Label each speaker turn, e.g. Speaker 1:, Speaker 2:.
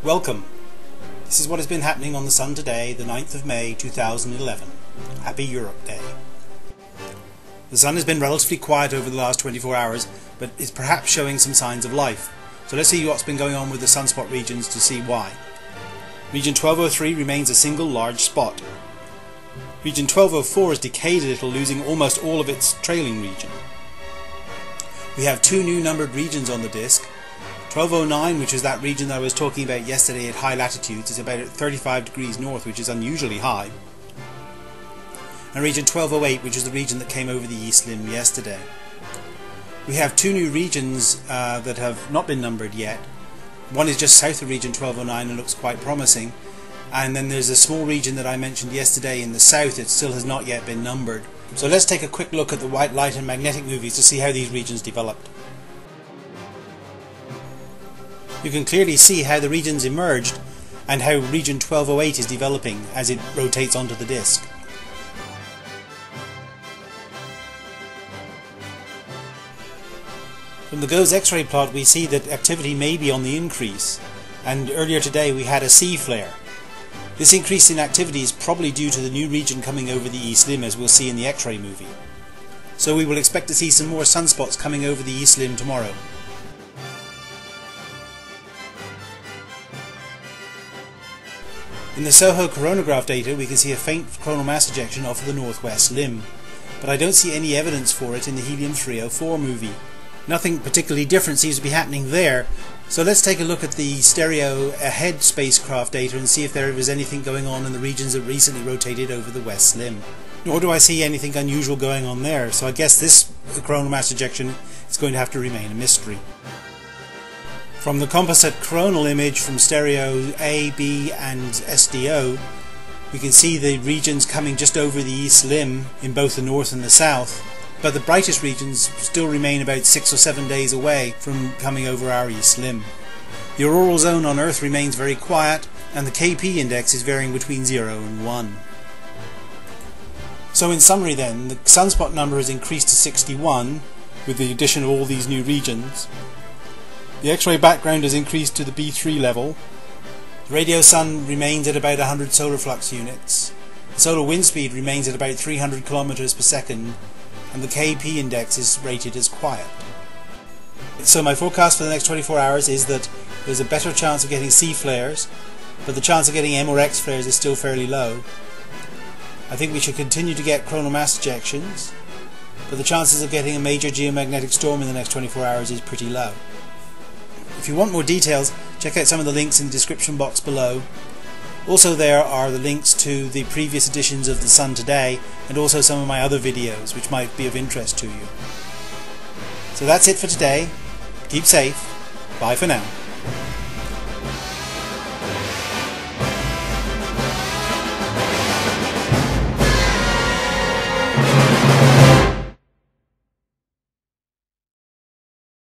Speaker 1: Welcome. This is what has been happening on the Sun today, the 9th of May 2011. Happy Europe Day. The Sun has been relatively quiet over the last 24 hours, but is perhaps showing some signs of life. So let's see what's been going on with the sunspot regions to see why. Region 1203 remains a single large spot. Region 1204 has decayed a little, losing almost all of its trailing region. We have two new numbered regions on the disk. 1209, which is that region that I was talking about yesterday at high latitudes, is about 35 degrees north, which is unusually high. And region 1208, which is the region that came over the East Limb yesterday. We have two new regions that have not been numbered yet. One is just south of region 1209 and looks quite promising. And then there's a small region that I mentioned yesterday in the south that still has not yet been numbered. So let's take a quick look at the white light and magnetic movies to see how these regions developed. You can clearly see how the regions emerged and how region 1208 is developing as it rotates onto the disk. From the GOES X-ray plot we see that activity may be on the increase, and earlier today we had a C flare. This increase in activity is probably due to the new region coming over the East Limb, as we'll see in the X-ray movie. So we will expect to see some more sunspots coming over the East Limb tomorrow. In the SOHO coronagraph data we can see a faint coronal mass ejection off of the northwest limb, but I don't see any evidence for it in the helium 304 movie. Nothing particularly different seems to be happening there, so let's take a look at the stereo ahead spacecraft data and see if there is anything going on in the regions that recently rotated over the west limb. Nor do I see anything unusual going on there, so I guess this coronal mass ejection is going to have to remain a mystery. From the composite coronal image from stereo A, B and SDO, we can see the regions coming just over the East Limb in both the north and the south, but the brightest regions still remain about 6 or 7 days away from coming over our East Limb. The auroral zone on Earth remains very quiet, and the KP index is varying between 0 and 1. So in summary then, the sunspot number has increased to 61 with the addition of all these new regions. The X-ray background has increased to the B3 level. The radio sun remains at about 100 solar flux units. The solar wind speed remains at about 300 kilometers per second, and the KP index is rated as quiet. So my forecast for the next 24 hours is that there's a better chance of getting C flares, but the chance of getting M or X flares is still fairly low. I think we should continue to get coronal mass ejections, but the chances of getting a major geomagnetic storm in the next 24 hours is pretty low. If you want more details, check out some of the links in the description box below. Also there are the links to the previous editions of The Sun Today and also some of my other videos which might be of interest to you. So that's it for today. Keep safe. Bye for now.